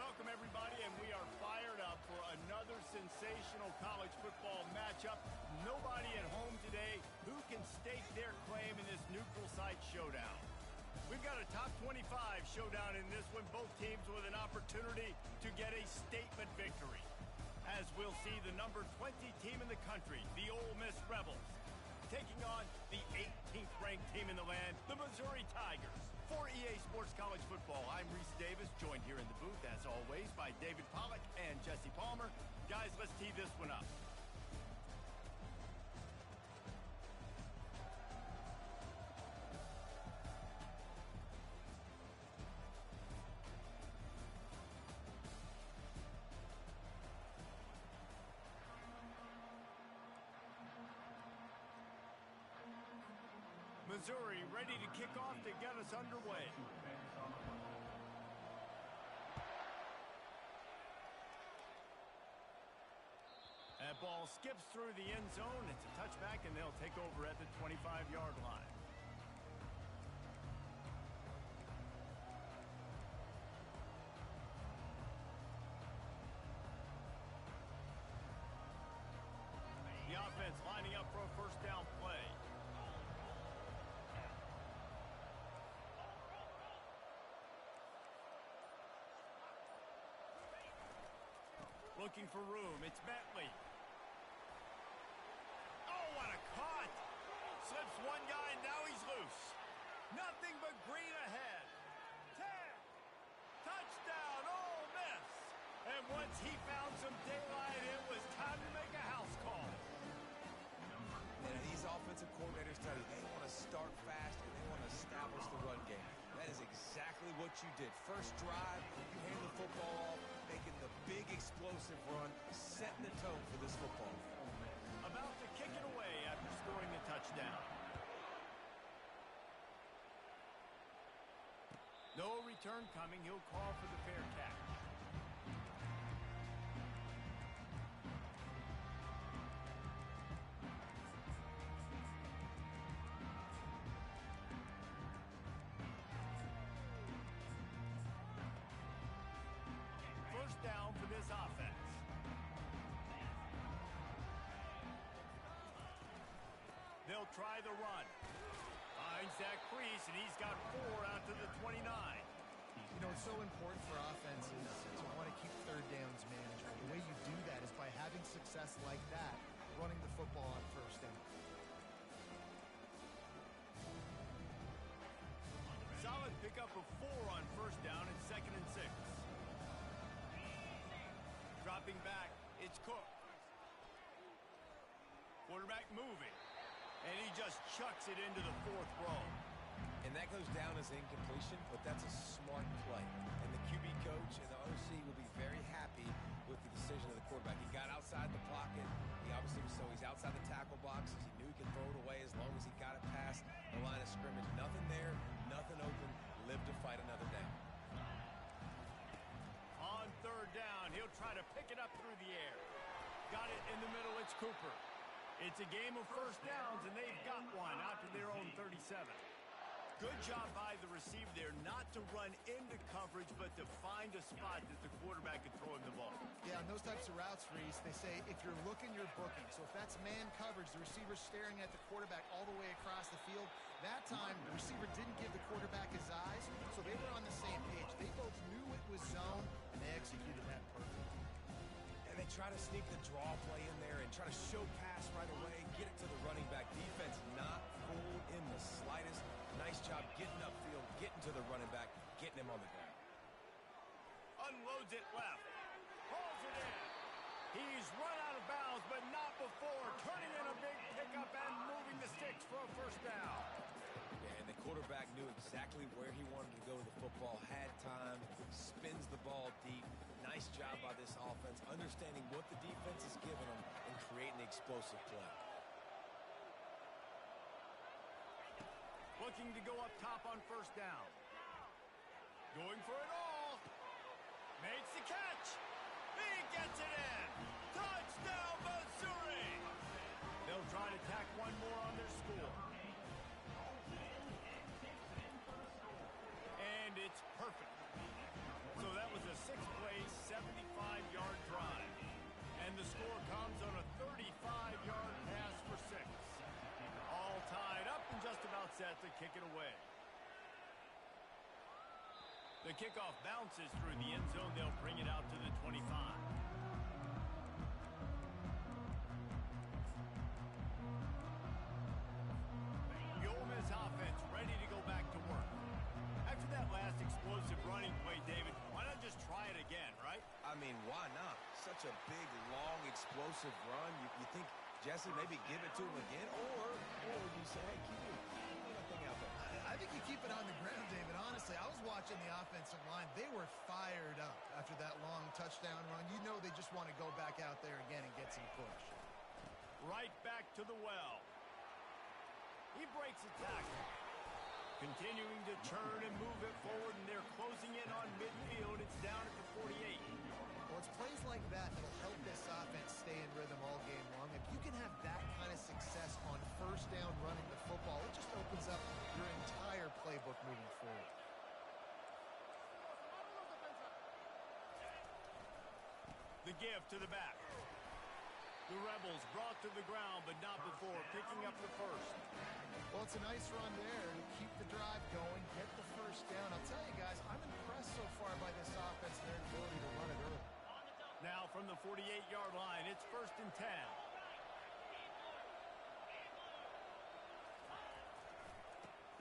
Welcome, everybody, and we are fired up for another sensational college football matchup. Nobody at home today who can stake their claim in this neutral site showdown. We've got a top 25 showdown in this one, both teams with an opportunity to get a statement victory. As we'll see the number 20 team in the country, the Ole Miss Rebels, taking on the 18th ranked team in the land, the Missouri Tigers. For EA Sports College Football, I'm Reese Davis, joined here in the booth, as always, by David Pollack and Jesse Palmer. Guys, let's tee this one up. Missouri ready to kick off to get us underway. That ball skips through the end zone. It's a touchback, and they'll take over at the 25-yard line. The offense lining up for a first down play. Looking for room. It's Bentley. Oh, what a caught. Slips one guy, and now he's loose. Nothing but green ahead. 10. Touchdown, Ole Miss. And once he found some daylight, it was time to make a house call. And these offensive coordinators tell you they want to start fast and they want to establish the run game. That is exactly what you did. First drive, you hand the football off, making the big explosive run, setting the tone for this football game. About to kick it away after scoring the touchdown. No return coming. He'll call for the fair catch. First down for this offense. They'll try the run. Finds that crease, and he's got 4 out to the 29. You know, it's so important for offenses to want to keep third downs manageable. The way you do that is by having success like that, running the football on first down. Solid pickup of 4 on first down and 2nd and 6. Dropping back, it's Cook. Quarterback moving, and he just chucks it into the 4th row. And that goes down as incompletion, but that's a smart play. And the QB coach and the OC will be very happy with the decision of the quarterback. He got outside the pocket. He obviously he's outside the tackle boxes. He knew he could throw it away as long as he got it past the line of scrimmage. Nothing there, nothing open. Live to fight another down. On 3rd down, he'll try to pick it up through the air. Got it in the middle, it's Cooper. It's a game of first downs, and they've got one out to their own 37. Good job by the receiver there not to run into coverage, but to find a spot that the quarterback could throw him the ball. Yeah, on those types of routes, Reese, they say if you're looking, you're booking. So if that's man coverage, the receiver's staring at the quarterback all the way across the field. That time, the receiver didn't give the quarterback his eyes, so they were on the same page. They both knew it was zone, and they executed that perfectly. And they try to sneak the draw play in there and try to show pass right away, get it to the running back. Defense not fooled in the slightest. Nice job getting upfield, getting to the running back, getting him on the ground. Unloads it left. Pulls it in. He's run out of bounds, but not before turning in a big pickup and moving the sticks for a first down. Yeah, and the quarterback knew exactly where he wanted to go with the football, had time, spins the ball deep. Nice job by this offense, understanding what the defense is giving them and creating the explosive play. Looking to go up top on first down. Going for it all. Makes the catch. He gets it in. Touchdown, Missouri. They'll try to tack one more on their score. And it's perfect. So So that was a 6-play, 75-yard drive. And the score comes on a 35-yard pass for 6. All tied up and just about set to kick it away. The kickoff bounces through the end zone. They'll bring it out to the 25. The Ole Miss offense ready to go back to work. After that last explosive running play, David, why not just try it again, right? I mean, why not? Such a big, long, explosive run. You think, Jesse, maybe give it to him again? Or you say, hey, keep that thing out there. I think you keep it on the ground, David. Honestly, I was watching the offensive line. They were fired up after that long touchdown run. You know they just want to go back out there again and get some push. Right back to the well. He breaks a tackle. Continuing to turn and move it forward, and they're closing in on midfield. It's down at the 48. Well, it's plays like that that'll help this offense stay in rhythm all game long. If you can have that kind of success on first down running the football, it just opens up your entire playbook moving forward. The give to the back. The Rebels brought to the ground, but not before picking up the first. Well, it's a nice run there to keep the drive going, get the first down. I'll tell you guys, I'm impressed so far by this offense and their ability to run it early. Now from the 48-yard line, it's 1st and 10.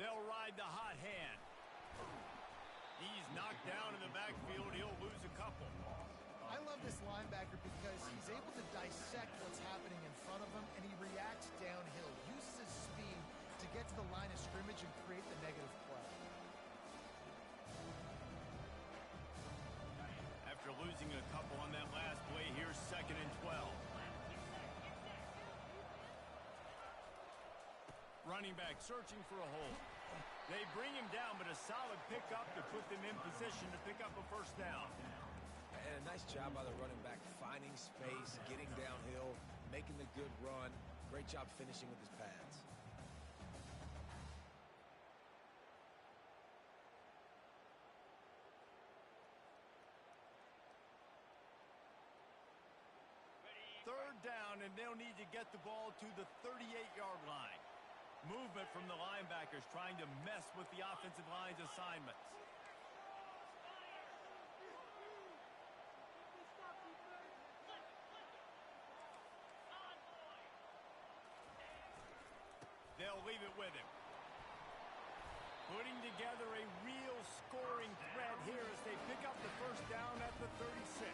They'll ride the hot hand. He's knocked down in the backfield. He'll lose a couple. I love this linebacker because he's able to dissect what's happening in front of him, and he reacts downhill, uses his speed to get to the line of scrimmage and create the negative play. After losing a couple on that last play, here's 2nd and 12. Running back searching for a hole. They bring him down, but a solid pickup to put them in position to pick up a first down. And a nice job by the running back, finding space, getting downhill, making the good run. Great job finishing with his pads. Third down, and they'll need to get the ball to the 38-yard line. Movement from the linebackers trying to mess with the offensive line's assignments. They'll leave it with him. Putting together a real scoring threat here as they pick up the first down at the 36.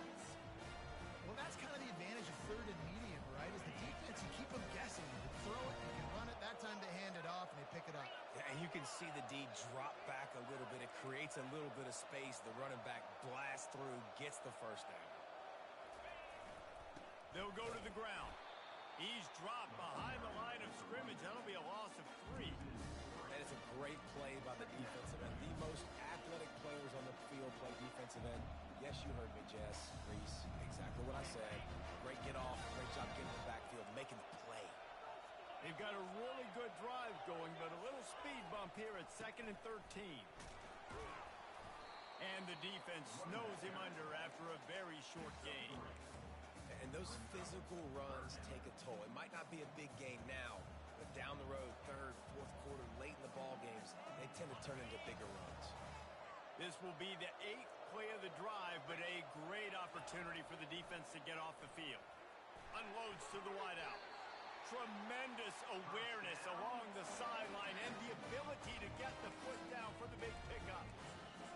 Well, that's kind of the advantage of 3rd and medium, right? Is the defense, you keep them guessing. You can throw it, you can run it. That time they hand it off and they pick it up. Yeah, and you can see the D drop back a little bit. It creates a little bit of space. The running back blasts through, gets the first down. They'll go to the ground. He's dropped behind the line of scrimmage. That'll be a loss of 3. And it's a great play by the defensive end. The most athletic players on the field play defensive end. Yes, you heard me, Jess, Reese. Exactly what I said. Great get off. Great job getting in the backfield, making the play. They've got a really good drive going, but a little speed bump here at 2nd and 13. And the defense snows him under after a very short gain. And those physical runs take a toll. It might not be a big gain now, but down the road, 3rd, 4th quarter, late in the ball games, they tend to turn into bigger runs. This will be the 8th play of the drive, but a great opportunity for the defense to get off the field. Unloads to the wideout. Tremendous awareness along the sideline and the ability to get the foot down for the big pickup.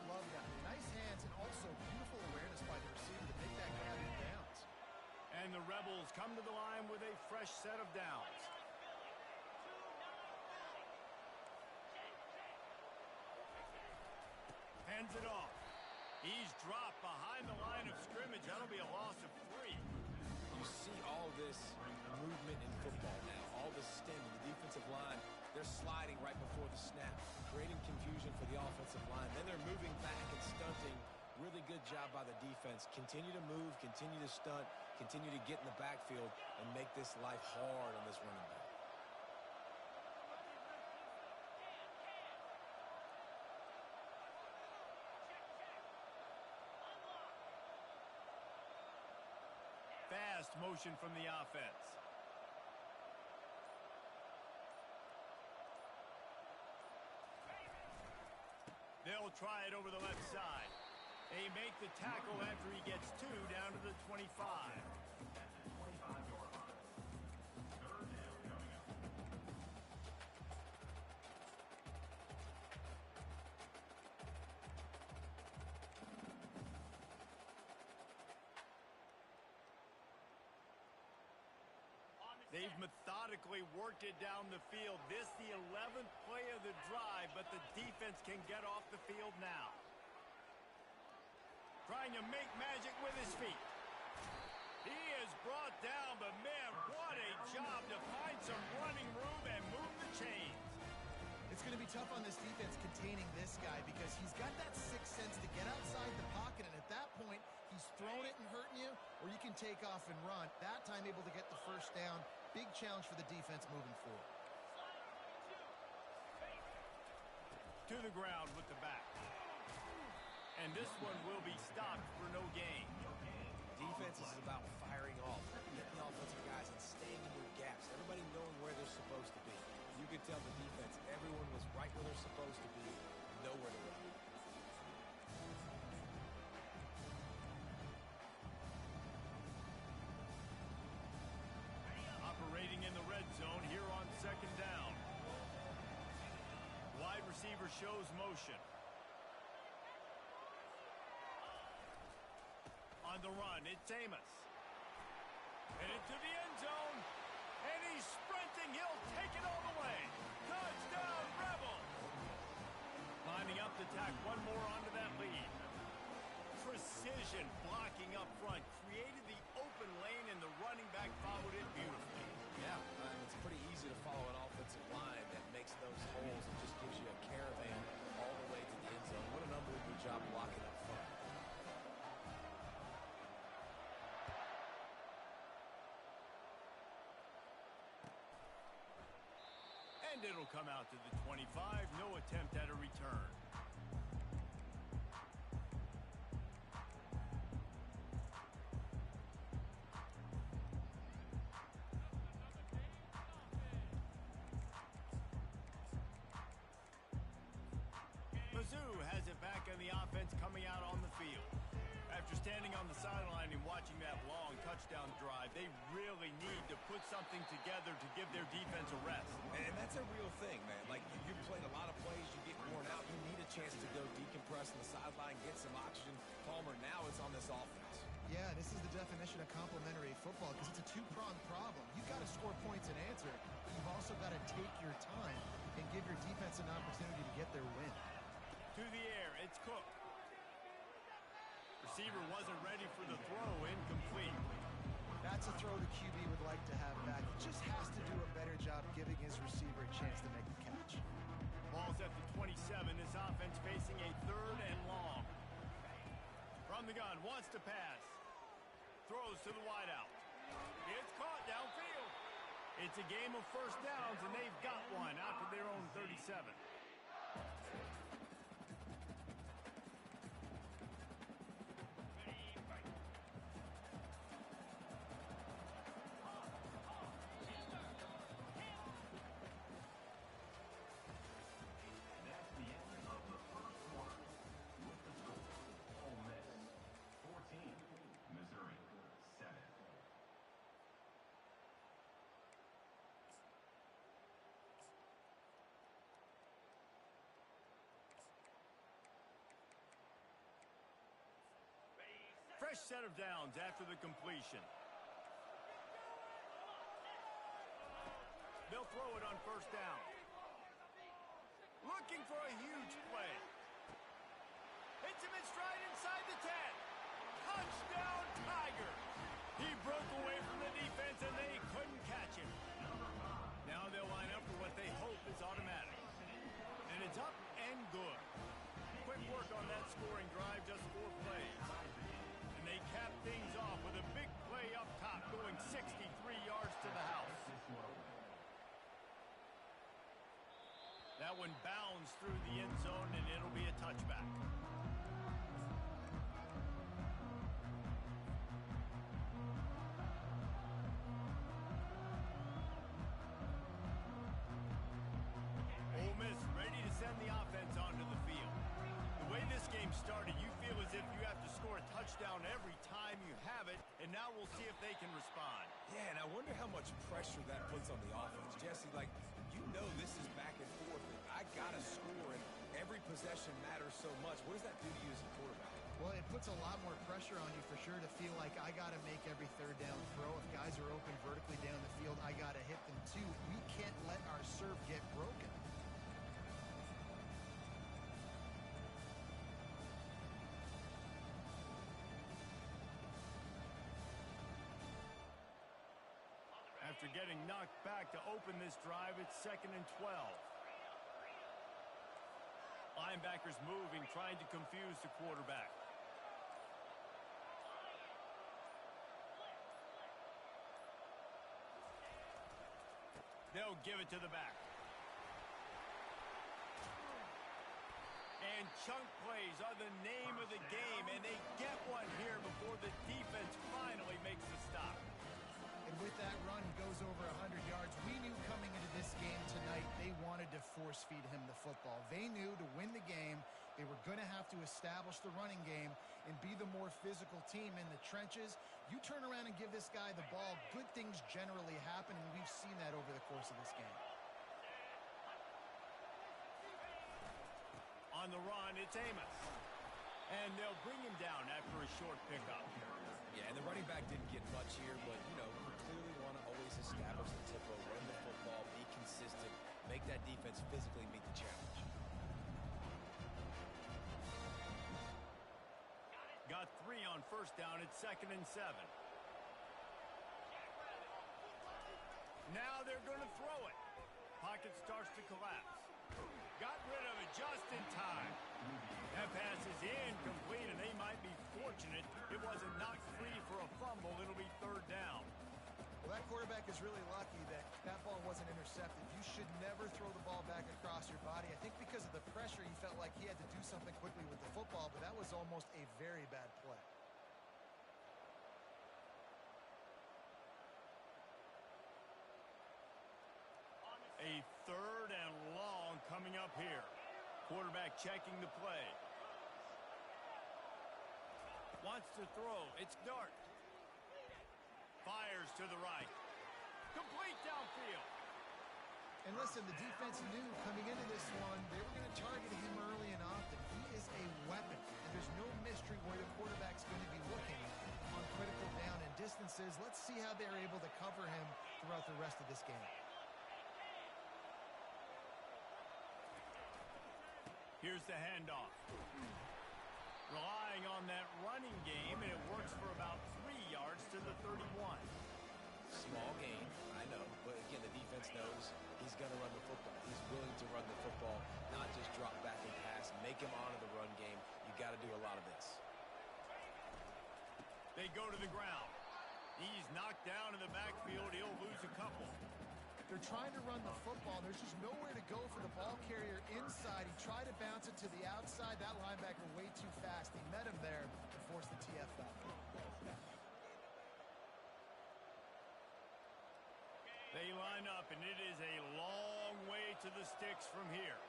Love that. Nice hands and also beautiful awareness by the receiver to make that grab in bounds. And the Rebels come to the line with a fresh set of downs. Hands it off. He's dropped behind the line of scrimmage. That'll be a loss of 3. You see all this movement in football now. All the stemming, the defensive line, they're sliding right before the snap, creating confusion for the offensive line. Then they're moving back and stunting. Really good job by the defense. Continue to move, continue to stunt, continue to get in the backfield and make this life hard on this running back. fast motion from the offense. They'll try it over the left side. They make the tackle after he gets 2 down to the 25. They've methodically worked it down the field. This the 11th play of the drive, but the defense can get off the field now. Trying to make magic with his feet. He is brought down, but man, what a job to find some running room and move the chains. It's going to be tough on this defense containing this guy because he's got that sixth sense to get outside the pocket, and at that point, he's throwing it and hurting you, or you can take off and run. That time able to get the first down. Big challenge for the defense moving forward. To the ground with the back. And this one will be stopped for no gain. Defense is about firing off, getting the offensive guys and staying in their gaps. Everybody knowing where they're supposed to be. You could tell the defense, everyone was right where they're supposed to be, nowhere to run. Operating in the red zone here on second down. Wide receiver shows motion. On the run, it's Amos. And into the end zone. And he's sprinting. He'll take it all the way. Touchdown, Rebels. Lining up to tack one more onto that lead. Precision blocking up front. Created the open lane, and the running back followed it beautifully. Yeah, it's pretty easy to follow an offensive line that makes those holes and just gives you a caravan all the way to the end zone. What an unbelievable job blocking up front. And it'll come out to the 25. No attempt at a return. Mizzou has it back on the offense coming out on the field. After standing on the sideline and watching that long touchdown drive, they really need to put something together to give their defense a rest. And that's a real thing, man. Like, you've played a lot of plays, you get worn out, you need a chance to go decompress on the sideline, get some oxygen. Palmer, now it's on this offense. Yeah, this is the definition of complementary football because it's a two-pronged problem. You've got to score points and answer. You've also got to take your time and give your defense an opportunity to get their win. To the air, it's Cook. Receiver wasn't ready for the throw, incomplete. That's a throw the QB would like to have back. He just has to do a better job giving his receiver a chance to make the catch. Ball's at the 27. This offense facing a 3rd and long. From the gun, wants to pass. Throws to the wideout. It's caught downfield. It's a game of first downs, and they've got one out to their own 37. Fresh set of downs after the completion. They'll throw it on first down. Looking for a huge play. Hits him in stride inside the 10. Touchdown, Tigers. He broke away from the defense, and they couldn't catch him. Now they'll line up for what they hope is automatic. And it's up and good. Quick work on that scoring drive, just 4 plays. They cap things off with a big play up top, going 63 yards to the house. That one bounds through the end zone, and it'll be a touchback. touchdown every time you have it, and now we'll see if they can respond. Yeah, and I wonder how much pressure that puts on the offense. Jesse, like, you know this is back and forth. I got to score, and every possession matters so much. What does that do to you as a quarterback? Well, it puts a lot more pressure on you for sure to feel like I got to make every third down throw. If guys are open vertically down the field, I got to hit them too. We can't let our serve get broken. After getting knocked back to open this drive, it's 2nd and 12. Linebackers moving, trying to confuse the quarterback. They'll give it to the back. And chunk plays are the name of the game, and they get one here before the defense finally makes the stop. And with that run, he goes over 100 yards. We knew coming into this game tonight, they wanted to force feed him the football. They knew to win the game, they were going to have to establish the running game and be the more physical team in the trenches. You turn around and give this guy the ball, good things generally happen, and we've seen that over the course of this game. On the run, it's Amos. And they'll bring him down after a short pickup. Yeah, and the running back didn't get much here, but, you know, you clearly want to always establish the tempo, run the football, be consistent, make that defense physically meet the challenge. Got 3 on first down. It's 2nd and 7. Now they're going to throw it. Pocket starts to collapse. Got rid of it just in time. That pass is incomplete, and they might be fortunate it wasn't knocked free for a fumble. It'll be 3rd down. Well, that quarterback is really lucky that that ball wasn't intercepted. You should never throw the ball back across your body. I think because of the pressure, he felt like he had to do something quickly with the football, but that was almost a very bad play. A 3rd and long coming up here. Quarterback checking the play. Wants to throw. It's Dart. Fires to the right. Complete downfield. And listen, the defense knew coming into this one, they were going to target him early and often. He is a weapon, and there's no mystery where the quarterback's going to be looking on critical down and distances. Let's see how they're able to cover him throughout the rest of this game. Here's the handoff. Relying on that running game, and it works for about 3 yards to the 31. Small gain, I know, but again, the defense knows he's going to run the football. He's willing to run the football, not just drop back and pass, make him honor the run game. You got to do a lot of this. They go to the ground. He's knocked down in the backfield. He'll lose a couple. They're trying to run the football. There's just nowhere to go for the ball carrier inside. He tried to bounce it to the outside. That linebacker way too fast. He met him there and forced the TFL. They line up, and it is a long way to the sticks from here.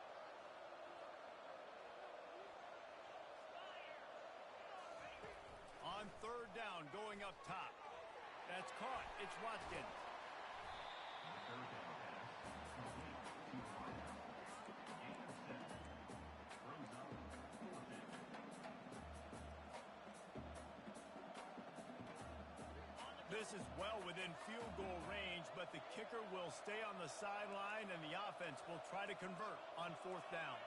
On 3rd down, going up top. That's caught. It's Watkins. This is well within field goal range, but the kicker will stay on the sideline, and the offense will try to convert on 4th down.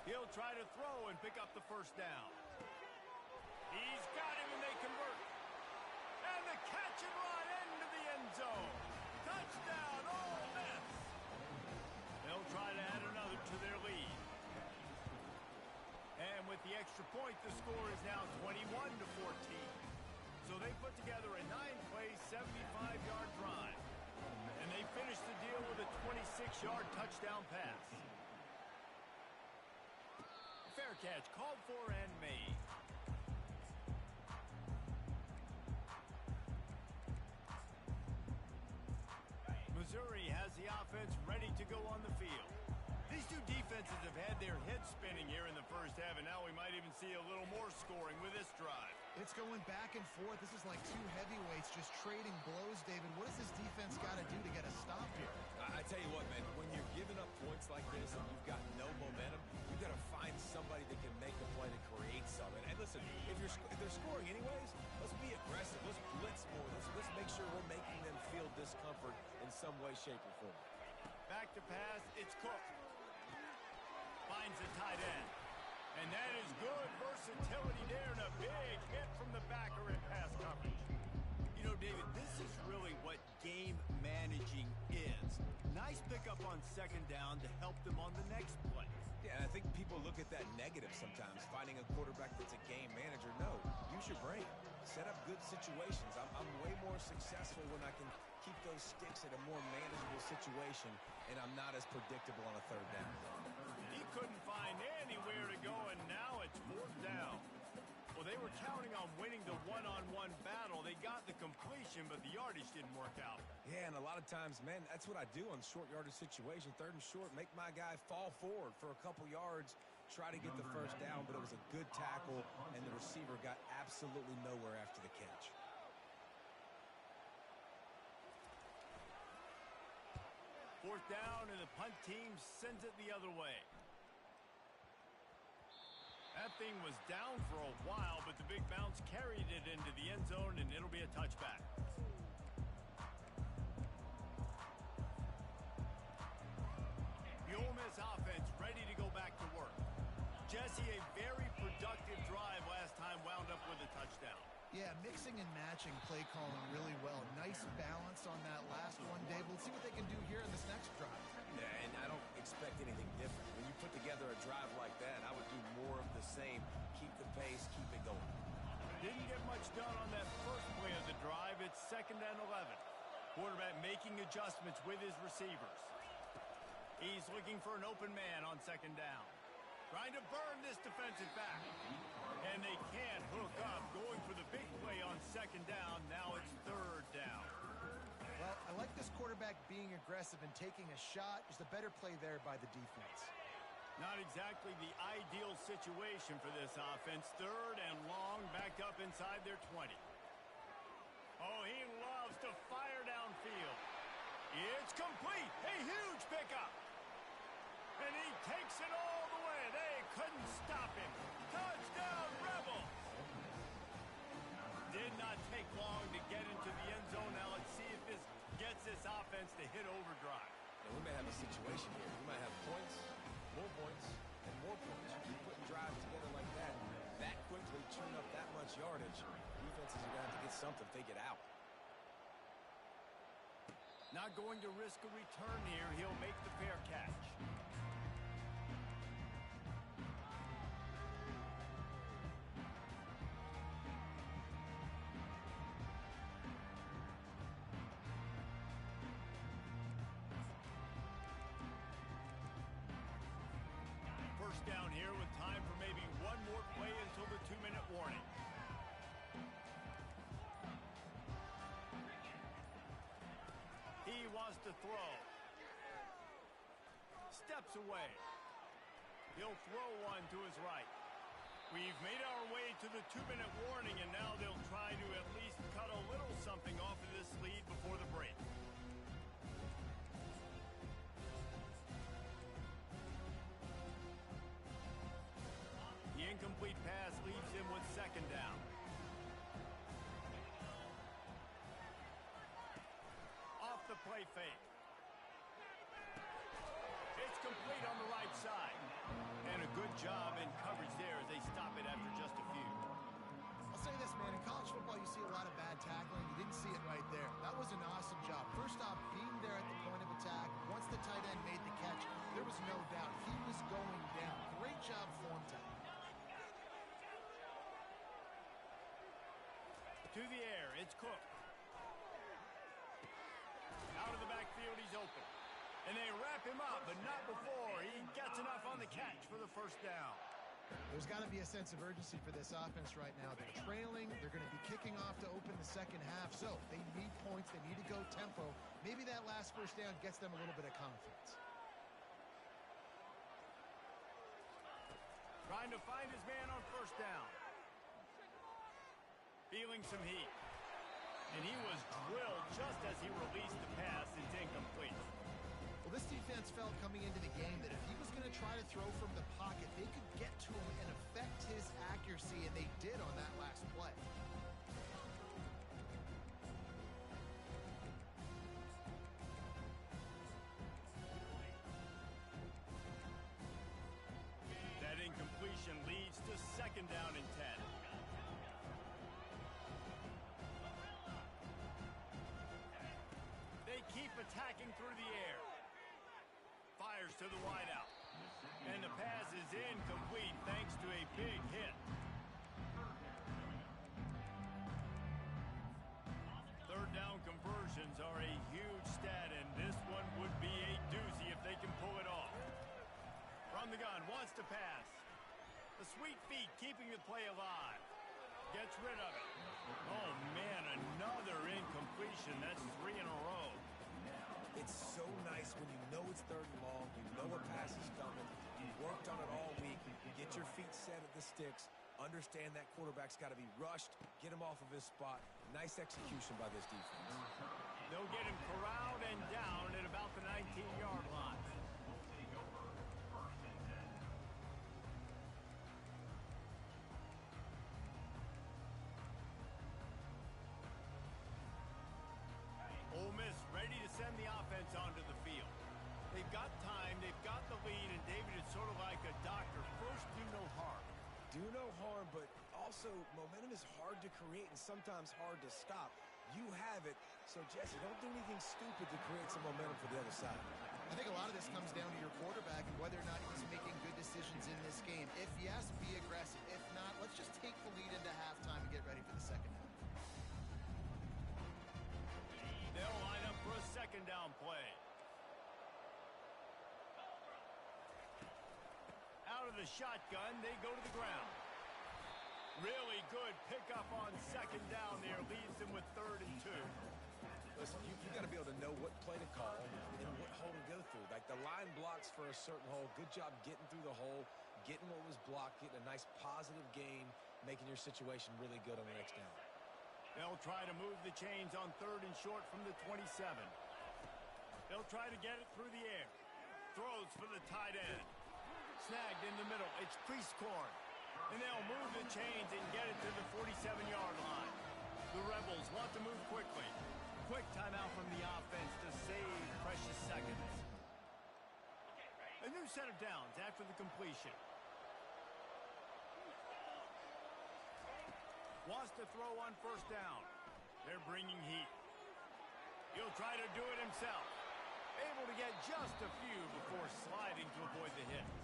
He'll try to throw and pick up the 1st down. He's got him, and they convert. And the catch and run into the end zone. Touchdown, Ole Miss. They'll try to add another to their lead. And with the extra point, the score is now 21-14. So they put together a 9-play, 75-yard drive. And they finish the deal with a 26-yard touchdown pass. Fair catch, called for and made. the offense ready to go on the field. These two defenses have had their heads spinning here in the first half, and now we might even see a little more scoring with this drive. It's going back and forth. This is like two heavyweights just trading blows, David. What does this defense got to do to get a stop here? I tell you what, man, when you're giving up points like this and you've got no momentum, you've got to find somebody that can make a play to create something. And listen, if they're scoring anyways, let's be aggressive. Let's blitz more. Let's make sure we're making them feel discomfort in some way, shape, or form. Back to pass, it's Cook. Finds the tight end. And that is good versatility there and a big hit from the backer in pass coverage. You know, David, this is really what game managing is. Nice pickup on second down to help them on the next play. Yeah, and I think people look at that negative sometimes, finding a quarterback that's a game manager. No, use your brain. Set up good situations. I'm way more successful when I can keep those sticks in a more manageable situation, and I'm not as predictable on a third down. He couldn't find anywhere to go, and now it's fourth down. Well, they were counting on winning the one-on-one battle. They got the completion, but the yardage didn't work out. Yeah, and a lot of times, man, that's what I do on short yardage situation. Third and short, make my guy fall forward for a couple yards, try to get the first down, but it was a good tackle, and the receiver got absolutely nowhere after the catch. Fourth down, and the punt team sends it the other way. That thing was down for a while, but the big bounce carried it into the end zone, and it'll be a touchback. The Ole Miss offense ready to go back to work. Jesse, a very productive drive last time, wound up with a touchdown. Yeah, mixing and matching play calling really well. Nice balance on that last one, Dave. We'll see what they can do here in this next drive. Yeah, and I don't expect anything different. When you put together a drive like that, I would do more of the same. Keep the pace, keep it going. Didn't get much done on that first play of the drive. It's 2nd and 11. Quarterback making adjustments with his receivers. He's looking for an open man on 2nd down. Trying to burn this defensive back. And they can't hook up. Going for the big play on 2nd down. Now it's 3rd down. Well, I like this quarterback being aggressive and taking a shot. Just a better play there by the defense. Not exactly the ideal situation for this offense. 3rd and long, backed up inside their 20. Oh, he loves to fire downfield. It's complete. A huge pickup. And he takes it all the way. They couldn't stop him. Touchdown, Rebels. Did not take long to get into the end zone. Now let's see if this gets this offense to hit overdrive. Now, we may have a situation here. We might have points, and more points. You keep putting drives together like that quickly, tune up that much yardage. Defenses are going to have to get something, figure it out. Not going to risk a return here. He'll make the fair catch. First down here with time for maybe one more play until the 2-minute warning. He wants to throw. Steps away. He'll throw one to his right. We've made our way to the 2-minute warning, and now they'll try to at least cut a little something off of this lead before the break. The incomplete pass leaves him with 2nd down. Off the play fake. It's complete on the right side. And a good job in coverage there as they stop it after just a few. I'll say this, man. In college football, you see a lot of bad tackling. You didn't see it right there. That was an awesome job. First off, being there at the point of attack. Once the tight end made the catch, there was no doubt. He was going down. Great job form time. To the air, it's Cook. Out of the backfield, he's open. And they wrap him up, but not before he gets enough on the catch for the first down. There's got to be a sense of urgency for this offense right now. They're trailing. They're going to be kicking off to open the second half. So they need points. They need to go tempo. Maybe that last first down gets them a little bit of confidence. Trying to find his man on first down. Feeling some heat. And he was drilled just as he released the pass. It's incomplete. Well, this defense felt coming into the game that if he was going to try to throw from the pocket, they could get to him and affect his accuracy, and they did on that last play. That incompletion leads to second down and 10. They keep attacking through the air. Fires to the wideout. And the pass is incomplete thanks to a big hit. Third down conversions are a huge stat, and this one would be a doozy if they can pull it off. From the gun, wants to pass. The sweet feet keeping the play alive. Gets rid of it. Oh, man, another incompletion. That's 3 in a row. It's so nice when you know it's third and long, you know a pass is coming, you worked on it all week, get your feet set at the sticks, understand that quarterback's got to be rushed, get him off of his spot. Nice execution by this defense. They'll get him corralled and down at about the 19-yard line. Ole Miss ready to send the offense onto the field. They've got time, they've got the lead, and David, it's sort of like a doctor. First, do no harm. Do no harm, but also momentum is hard to create and sometimes hard to stop. You have it, so Jesse, don't do anything stupid to create some momentum for the other side. I think a lot of this comes down to your quarterback and whether or not he's making good decisions in this game. If yes, be aggressive. If not, let's just take the lead into halftime and get ready for the second half. They'll line up for a second down play. Out of the shotgun, they go to the ground. Really good pickup on second down there. Leaves them with 3rd and 2. Listen, you got to be able to know what play to call and what hole to go through. Like the line blocks for a certain hole. Good job getting through the hole, getting what was blocked, getting a nice positive gain, making your situation really good on the next down. They'll try to move the chains on 3rd and short from the 27. They'll try to get it through the air. Throws for the tight end. Snagged in the middle. It's crease corn. And they'll move the chains and get it to the 47-yard line. The Rebels want to move quickly. Quick timeout from the offense to save precious seconds. A new set of downs after the completion. Wants to throw on first down. They're bringing heat. He'll try to do it himself. Able to get just a few before sliding to avoid the hits.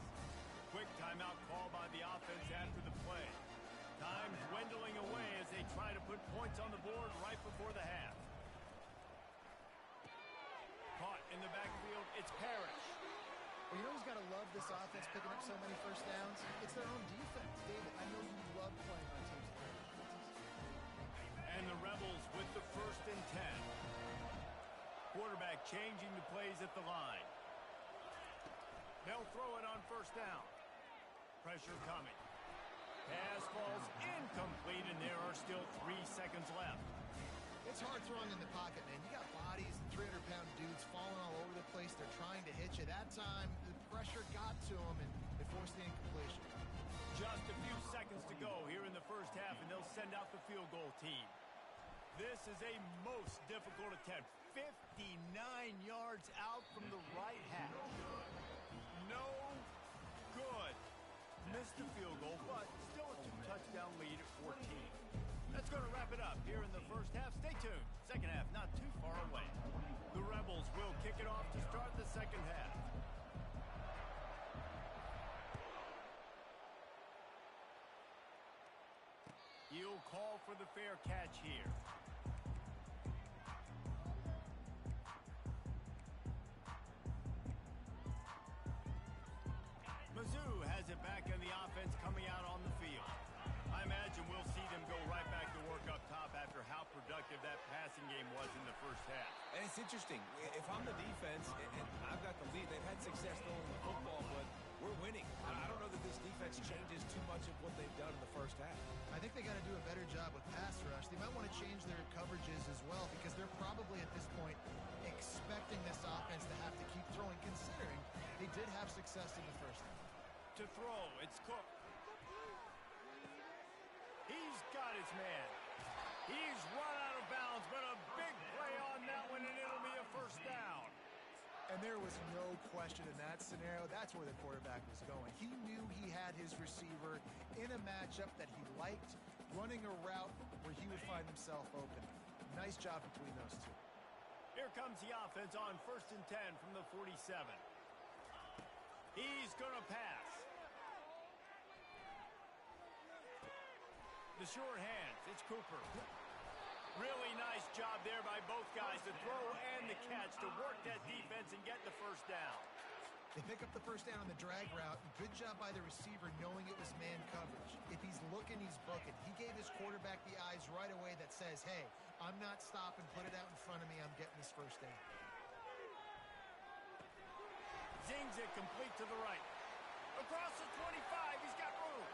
Quick timeout call by the offense after the play. Time dwindling away as they try to put points on the board right before the half. Caught in the backfield, it's Parrish. Well, you know who's got to love this offense picking up so many first downs? It's their own defense. David, I know you love playing on teams with their defenses. And the Rebels with the 1st and 10. Quarterback changing the plays at the line. They'll throw it on first down. Pressure coming. Pass falls incomplete, and there are still 3 seconds left. It's hard throwing in the pocket, man. You got bodies and 300-pound dudes falling all over the place. They're trying to hit you. That time, the pressure got to them, and they forced the incompletion. Just a few seconds to go here in the first half, and they'll send out the field goal team. This is a most difficult attempt. 59 yards out from the right half. No good. Missed the field goal, but still a 2-touchdown lead at 14. That's going to wrap it up here in the first half. Stay tuned. Second half not too far away. The Rebels will kick it off to start the second half. He'll call for the fair catch here. Mizzou has it back in the offense coming effective that passing game was in the first half. And it's interesting. If I'm the defense and I've got the lead, they've had success throwing the football, but we're winning. I don't know that this defense changes too much of what they've done in the first half. I think they got to do a better job with pass rush. They might want to change their coverages as well because they're probably at this point expecting this offense to have to keep throwing, considering they did have success in the first half. To throw, it's Cook. He's got his man. He's run out of bounds, but a big play on that one, and it'll be a first down. And there was no question in that scenario. That's where the quarterback was going. He knew he had his receiver in a matchup that he liked, running a route where he would find himself open. Nice job between those two. Here comes the offense on 1st and 10 from the 47. He's going to pass. The short hands, it's Cooper. Really nice job there by both guys, the throw and the catch, to work that defense and get the first down. They pick up the first down on the drag route. Good job by the receiver knowing it was man coverage. If he's looking, he's booking. He gave his quarterback the eyes right away that says, hey, I'm not stopping. Put it out in front of me. I'm getting this first down. Zings it complete to the right. Across the 25, he's got room.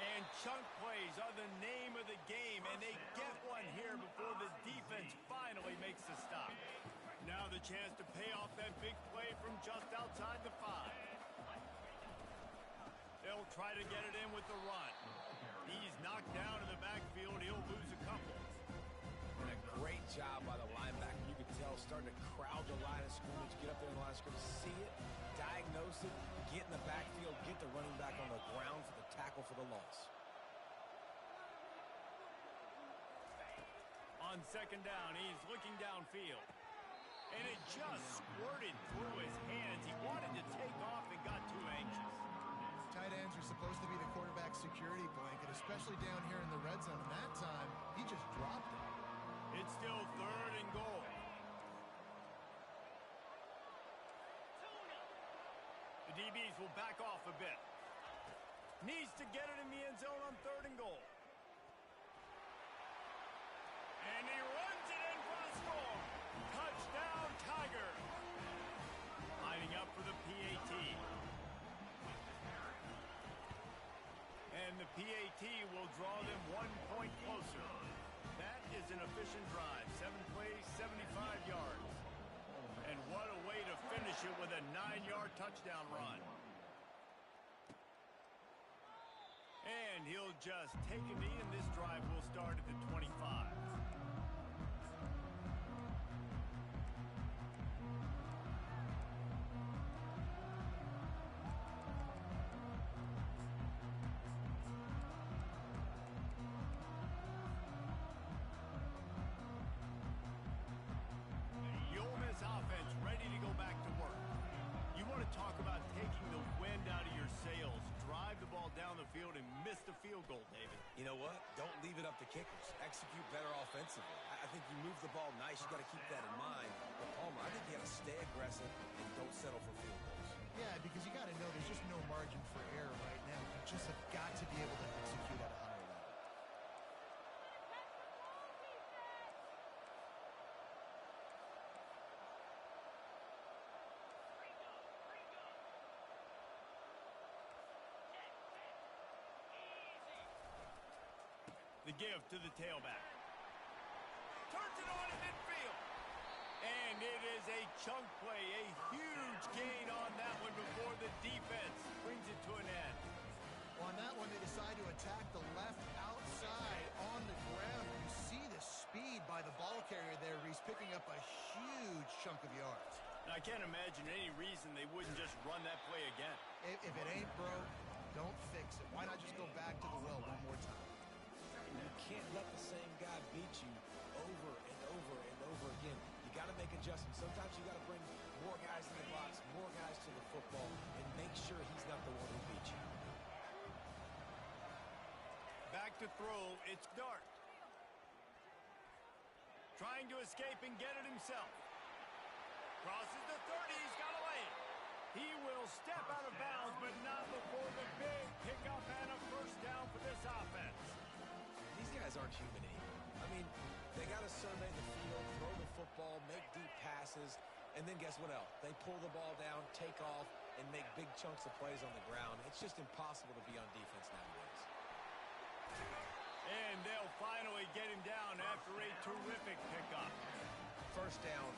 And chunk plays are the name of the game, and they get one here before the defense finally makes the stop. Now the chance to pay off that big play from just outside the 5. They'll try to get it in with the run. He's knocked down in the backfield. He'll lose a couple. And a great job by the linebacker. You could tell starting to crowd the line of scrimmage, get up there in the line of scrimmage, see it, diagnose it, get in the backfield, get the running back on the ground for the tackle for the loss. On 2nd down, he's looking downfield. And it just squirted through his hands. He wanted to take off and got too anxious. Tight ends are supposed to be the quarterback's security blanket, especially down here in the red zone. And that time, he just dropped it. It's still 3rd and goal. The DBs will back off a bit. Needs to get it in the end zone on 3rd and goal. And he runs it in for the score. Touchdown, Tiger. Lining up for the PAT. And the PAT will draw them 1 point closer. That is an efficient drive. 7 plays, 75 yards. And what a way to finish it with a 9-yard touchdown run. And he'll just take a knee, and this drive will start at the 25. Offense ready to go back to work. You want to talk about taking the wind out of your sails. Drive the ball down the field and miss the field goal, David. You know what? Don't leave it up to kickers. Execute better offensively. I think you move the ball nice. You got to keep that in mind. But Palmer, I think you got to stay aggressive and don't settle for field goals. Yeah, because you got to know there's just no margin for error right now. You just have got to be able to execute at a higher level. The give to the tailback. Turns it on in midfield. And it is a chunk play, a huge gain on that one before the defense brings it to an end. Well, on that one, they decide to attack the left outside on the ground. You see the speed by the ball carrier there. He's picking up a huge chunk of yards. Now, I can't imagine any reason they wouldn't just run that play again. If it ain't broke, don't fix it. Why not just go back to the well one more time? You can't let the same guy beat you over and over and over again. You got to make adjustments. Sometimes you got to bring more guys to the box, more guys to the football, and make sure he's not the one who beats you. Back to throw, it's Dart. Trying to escape and get it himself. Crosses the 30, he's got a lane. He will step out of bounds, but not before the big pickup and a first down for this offense. These guys aren't human anymore. I mean, They got to survey the field, throw the football, make deep passes, and then guess what else? They pull the ball down, take off, and make big chunks of plays on the ground. It's just impossible to be on defense nowadays. And they'll finally get him down after a terrific pickup. First down,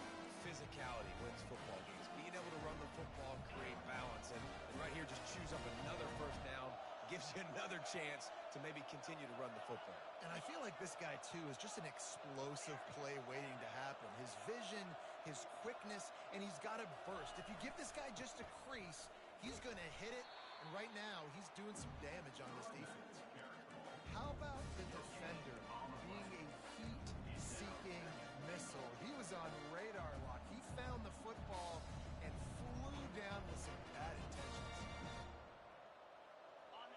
physicality wins football games. Being able to run the football, create balance, and right here just choose up another first down, gives you another chance to maybe continue to run the football. And I feel like this guy, too, is just an explosive play waiting to happen. His vision, his quickness, and he's got a burst. If you give this guy just a crease, he's going to hit it, and right now he's doing some damage on this defense. How about the defender being a heat-seeking missile? He was on radar lock. He found the football and flew down with some bad intentions.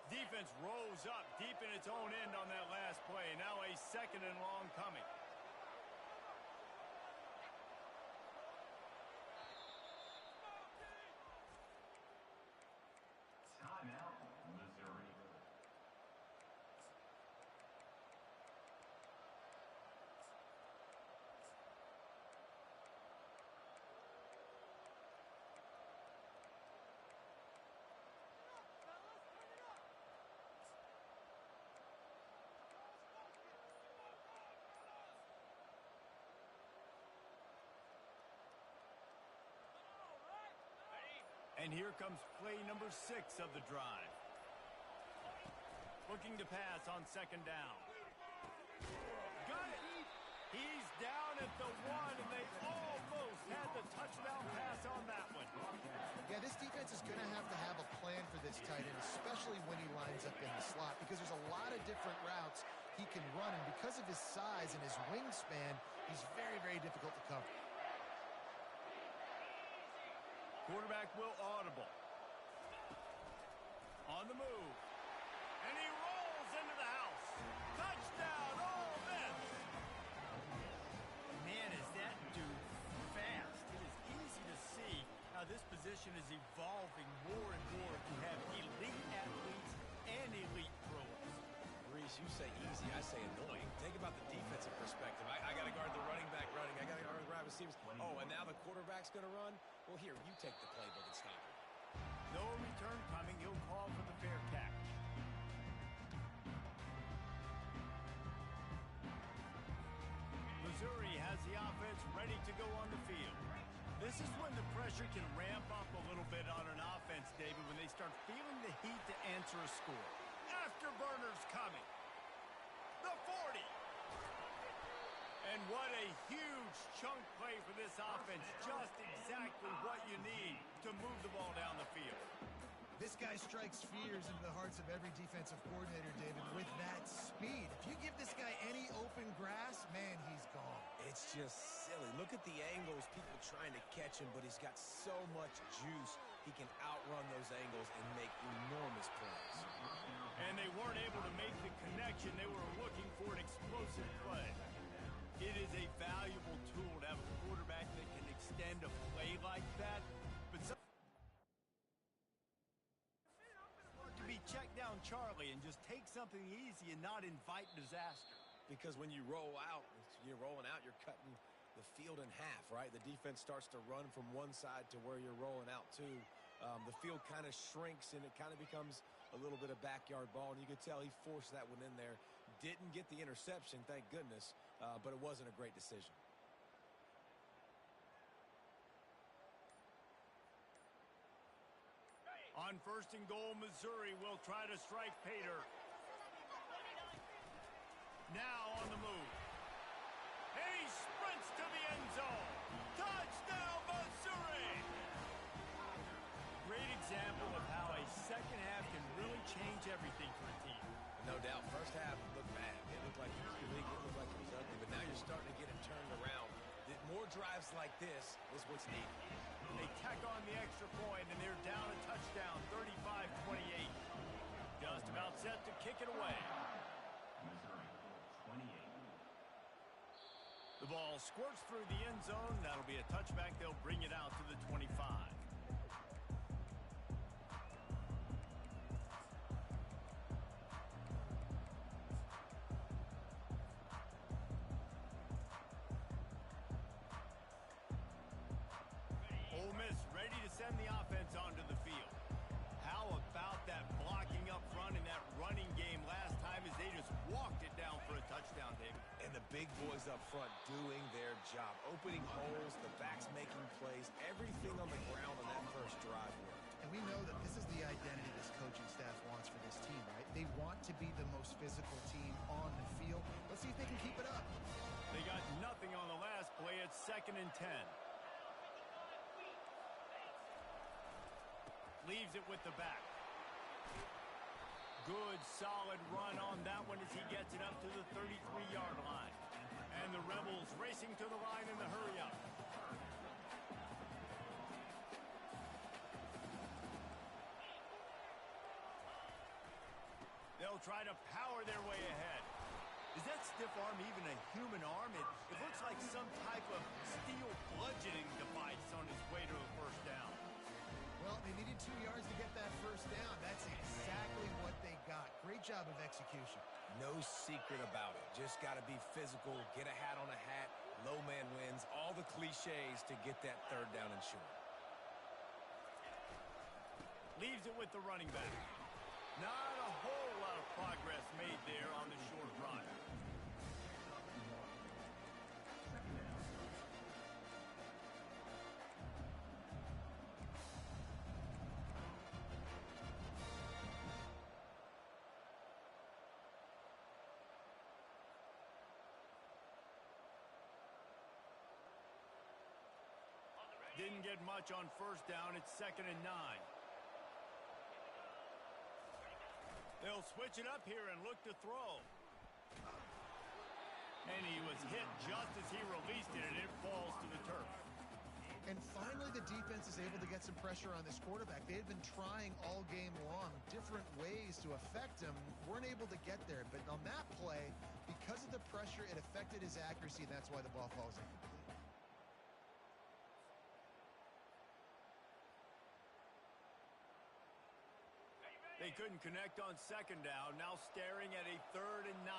Defense rose up deep in its own end on that last play. Now a second and long coming. Timeout, Missouri. And here comes play number 6 of the drive. Looking to pass on second down. Got it. He's down at the 1, and they almost had the touchdown pass on that one. Yeah, this defense is going to have a plan for this tight end, especially when he lines up in the slot, because there's a lot of different routes he can run, and because of his size and his wingspan, he's very, very difficult to cover. Quarterback will audible. On the move. And he rolls into the house. Touchdown, Ole Miss. Man, is that dude fast. It is easy to see how this position is evolving more and more to have elite athletes and elite throwers. Reese, you say easy, I say annoying. Think about the defensive perspective. I got to guard the running back running. I got to guard the wide receivers. Oh, and now the quarterback's going to run? Well, here, you take the playbook and stop it. No return coming. He'll call for the fair catch. Missouri has the offense ready to go on the field. This is when the pressure can ramp up a little bit on an offense, David, when they start feeling the heat to answer a score. Afterburners coming. The 40. And what a huge chunk play for this offense. Just exactly what you need to move the ball down the field. This guy strikes fears into the hearts of every defensive coordinator, David, with that speed. If you give this guy any open grass, man, he's gone. It's just silly. Look at the angles, people trying to catch him, but he's got so much juice. He can outrun those angles and make enormous plays. And they weren't able to make the connection. They were looking for an explosive play. It is a valuable tool to have a quarterback that can extend a play like that. But to be check down Charlie and just take something easy and not invite disaster. Because when you roll out, you're rolling out, you're cutting the field in half, right? The defense starts to run from one side to where you're rolling out to. The field kind of shrinks and it kind of becomes a little bit of backyard ball. And you could tell he forced that one in there. Didn't get the interception, thank goodness, but it wasn't a great decision. On first and goal, Missouri will try to strike Pater. Now on the move. And he sprints to the end zone. Touchdown, Missouri! Great example of how a second half can really change everything for a team. No doubt, first half looked bad. It looked like it was league, it looked like it was ugly, but now you're starting to get it turned around. More drives like this is what's needed. They tack on the extra point, and they're down a touchdown, 35-28. Just about set to kick it away. Missouri, 28. The ball squirts through the end zone. That'll be a touchback. They'll bring it out to the 25. Ole Miss ready to send the offense onto the field. How about that blocking up front in that running game last time as they just walked it down for a touchdown, David? And the big boys up front doing their job. Opening holes, the backs making plays, everything on the ground on that first drive worked. And we know that this is the identity this coaching staff wants for this team, right? They want to be the most physical team on the field. Let's see if they can keep it up. They got nothing on the last play. It's 2nd and 10. Leaves it with the back. Good, solid run on that one as he gets it up to the 33-yard line. And the Rebels racing to the line in the hurry-up. They'll try to power their way ahead. Is that stiff arm even a human arm? It looks like some type of steel bludgeoning device on his way to a first down. Well, they needed 2 yards to get that first down. That's exactly what they got. Great job of execution. No secret about it. Just got to be physical, get a hat on a hat, low man wins, all the cliches to get that third down and short. Leaves it with the running back. Not a whole lot of progress made there on the short run. Didn't get much on first down. It's 2nd and 9. They'll switch it up here and look to throw. And he was hit just as he released it, and it falls to the turf. And finally, the defense is able to get some pressure on this quarterback. They had been trying all game long different ways to affect him. Weren't able to get there. But on that play, because of the pressure, it affected his accuracy, and that's why the ball falls incomplete. They couldn't connect on second down. Now staring at a 3rd and 9.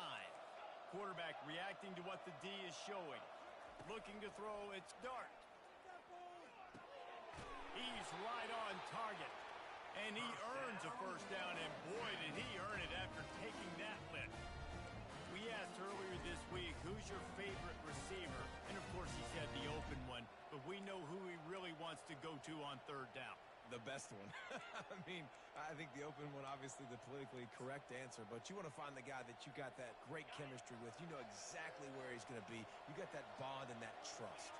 Quarterback reacting to what the D is showing. Looking to throw. It's Dart. He's right on target. And he earns a first down. And boy, did he earn it after taking that lick. We asked earlier this week, who's your favorite receiver? And of course he said the open one. But we know who he really wants to go to on third down. The best one. I mean, I think the open one, obviously the politically correct answer, but you want to find the guy that you got that great chemistry with. You know exactly where he's going to be. You got that bond and that trust.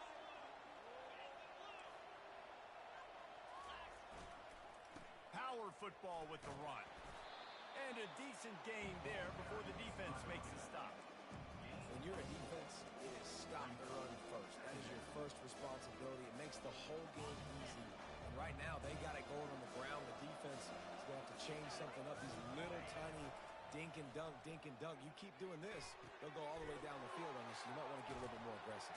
Power football with the run. And a decent gain there before the defense makes a stop. When you're a defense, it is stop the run first. That is your first responsibility. It makes the whole game easy. Right now, they got it going on the ground. The defense is going to have to change something up. These little tiny dink and dunk, dink and dunk. You keep doing this, they'll go all the way down the field on you, so you might want to get a little bit more aggressive.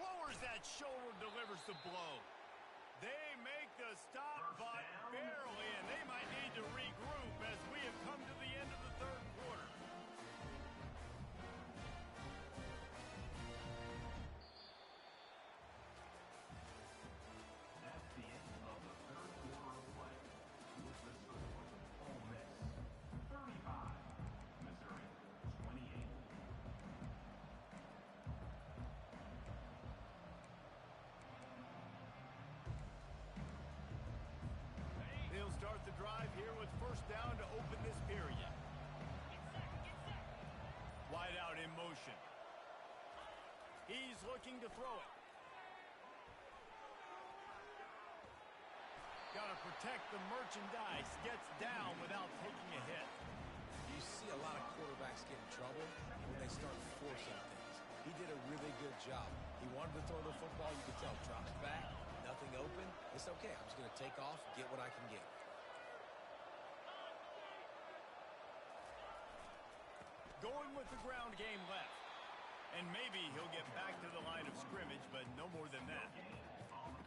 Lowers that shoulder, delivers the blow. They make the stop, but barely, and they might need to regroup as we have come to the end of the third quarter. That's the end of the third quarter of play. With the score, Ole Miss 35, Missouri 28. They'll start the drive here with first down to open this period. Wide out in motion. He's looking to throw it. Got to protect the merchandise. Gets down without taking a hit. You see a lot of quarterbacks get in trouble when they start forcing things. He did a really good job. He wanted to throw the football. You could tell. Drops back, nothing open. It's okay. I'm just going to take off, get what I can get. Going with the ground game left. And maybe he'll get back to the line of scrimmage, but no more than that.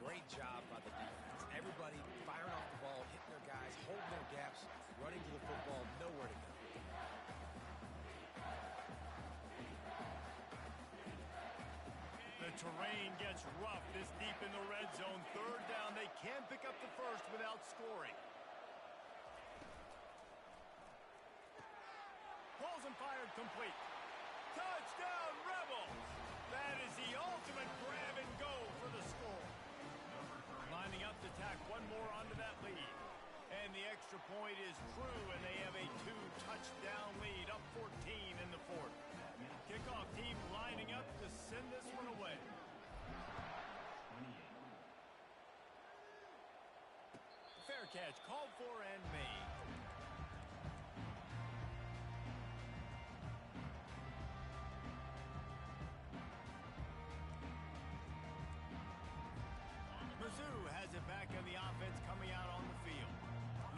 Great job by the defense. Everybody firing off the ball, hitting their guys, holding their gaps, running to the football, nowhere to go. The terrain gets rough this deep in the red zone. Third down, they can pick up the first without scoring. Balls and fired complete. Touchdown, Rebels! That is the ultimate grab and go for the score. Lining up to tack one more onto that lead. And the extra point is true, and they have a 2-touchdown lead, up 14 in the fourth. Kickoff team lining up to send this one away. Fair catch, called for and made. Mizzou has it back on the offense coming out on the field.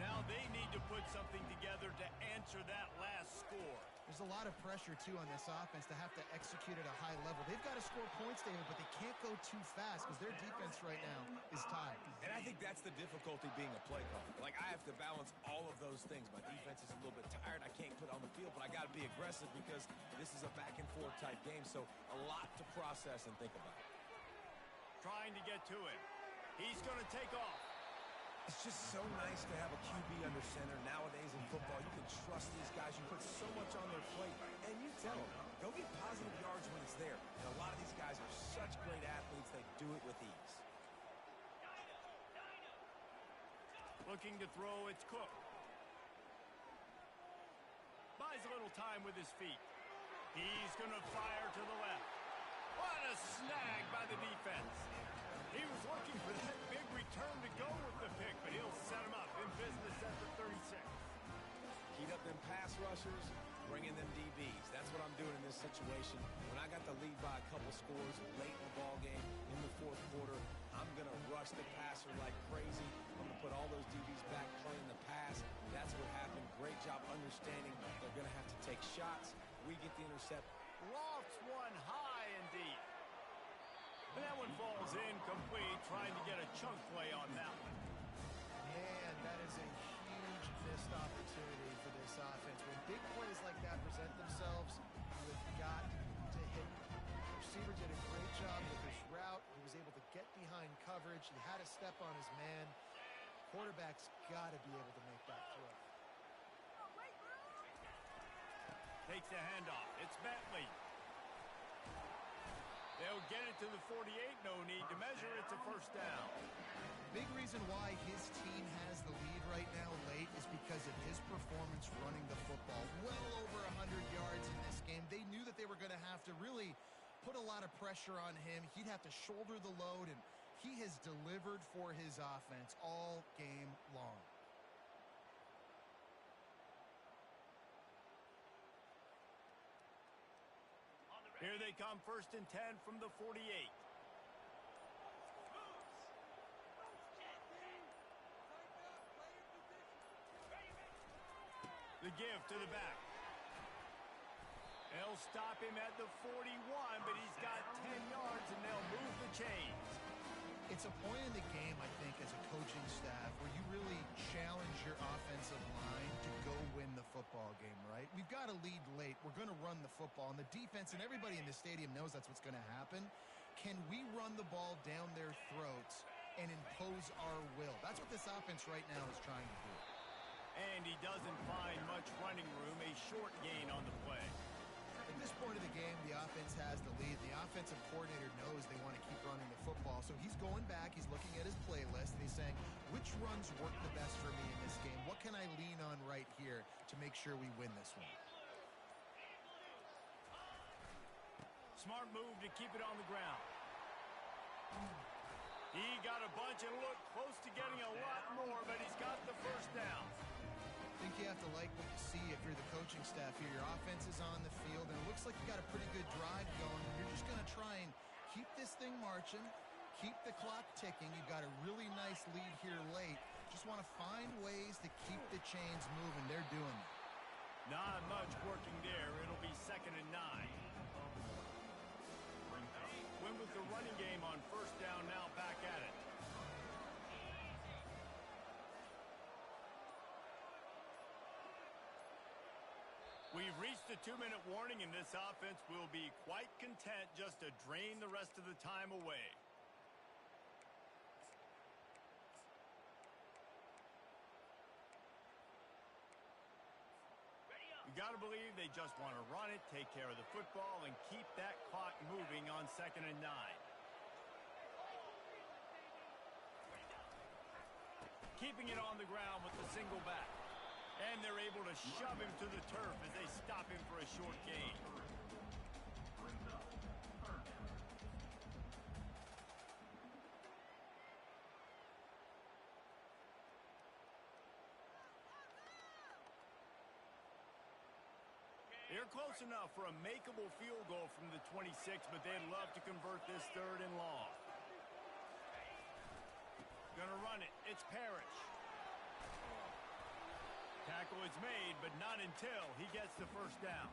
Now they need to put something together to answer that last score. There's a lot of pressure, too, on this offense to have to execute at a high level. They've got to score points, David, but they can't go too fast because their defense right now is tired. And I think that's the difficulty being a play caller. Like, I have to balance all of those things. My defense is a little bit tired. I can't put on the field, but I got to be aggressive because this is a back-and-forth type game, so a lot to process and think about. Trying to get to it. He's going to take off. It's just so nice to have a QB under center. Nowadays in football, you can trust these guys. You put so much on their plate, and you tell them, go get positive yards when it's there. And a lot of these guys are such great athletes, they do it with ease. Looking to throw, it's Cook. Buys a little time with his feet. He's going to fire to the left. What a snag by the defense. He was looking for that big return to go with the pick, but he'll set him up in business at the 36. Heat up them pass rushers, bring in them DBs. That's what I'm doing in this situation. When I got the lead by a couple scores late in the ball game, in the fourth quarter, I'm going to rush the passer like crazy. I'm going to put all those DBs back playing the pass. That's what happened. Great job understanding they're going to have to take shots. We get the intercept. Lofts one high and deep. And that one falls incomplete, trying to get a chunk play on that one. Man, that is a huge missed opportunity for this offense. When big plays like that present themselves, you have got to hit them. The receiver did a great job with his route. He was able to get behind coverage. He had a step on his man. Quarterback's got to be able to make that throw. Takes the handoff. It's Bentley. They'll get it to the 48. No need to measure. It's a first down. Big reason why his team has the lead right now late is because of his performance running the football. Well over 100 yards in this game. They knew that they were going to have to really put a lot of pressure on him. He'd have to shoulder the load, and he has delivered for his offense all game long. Here they come, 1st and 10 from the 48. The give to the back. They'll stop him at the 41, but he's got 10 yards, and they'll move the chains. It's a point in the game, I think, as a coaching staff, where you really challenge your offensive line to go win the football game, right? We've got to lead late. We're going to run the football. And the defense and everybody in the stadium knows that's what's going to happen. Can we run the ball down their throats and impose our will? That's what this offense right now is trying to do. And he doesn't find much running room, a short gain on the play. At this point of the game, the offense has the lead. The offensive coordinator knows they want to keep running the football. So he's going back, he's looking at his playlist, and he's saying, which runs work the best for me in this game? What can I lean on right here to make sure we win this one? Smart move to keep it on the ground. He got a bunch and looked close to getting a lot more, but he's got the first down. I think you have to like what you see if you're the coaching staff here. Your offense is on the field, and it looks like you got a pretty good drive going. You're just going to try and keep this thing marching, keep the clock ticking. You've got a really nice lead here late. Just want to find ways to keep the chains moving. They're doing it. Not much working there. It'll be 2nd and 9. Win with the running game on 1st down, now back at it. We We've reached the 2-minute warning, and this offense will be quite content just to drain the rest of the time away. You got to believe they just want to run it, take care of the football, and keep that clock moving on 2nd and 9. Keeping it on the ground with the single back. And they're able to shove him to the turf as they stop him for a short gain. They're close enough for a makeable field goal from the 26, but they'd love to convert this 3rd and long. Gonna run it. It's Parrish. Tackle is made, but not until he gets the first down.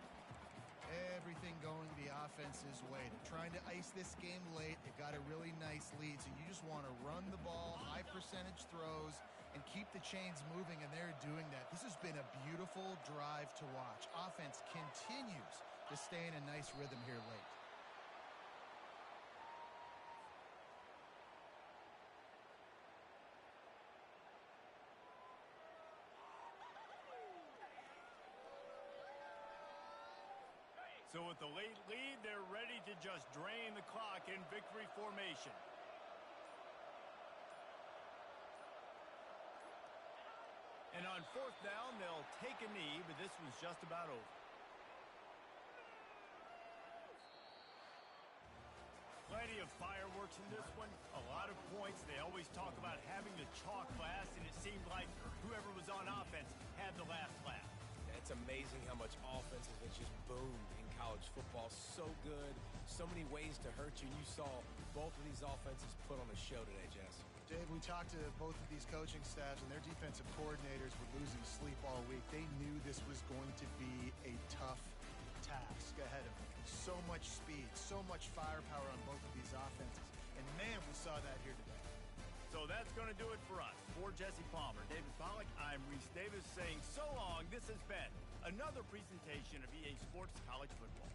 Everything going the offense's way. They're trying to ice this game late. They've got a really nice lead, so you just want to run the ball, high percentage throws, and keep the chains moving, and they're doing that. This has been a beautiful drive to watch. Offense continues to stay in a nice rhythm here late. So with the late lead, they're ready to just drain the clock in victory formation. And on 4th down, they'll take a knee, but this was just about over. Plenty of fireworks in this one. A lot of points. They always talk about having the chalk last, and it seemed like whoever was on offense had the last laugh. It's amazing how much offense has just boomed in college football. So good. So many ways to hurt you. You saw both of these offenses put on a show today, Jess. Dave, we talked to both of these coaching staffs, and their defensive coordinators were losing sleep all week. They knew this was going to be a tough task ahead of them. So much speed, so much firepower on both of these offenses. And, man, we saw that here today. So that's going to do it for us. For Jesse Palmer, David Pollack, I'm Reese Davis saying so long. This has been another presentation of EA Sports College Football.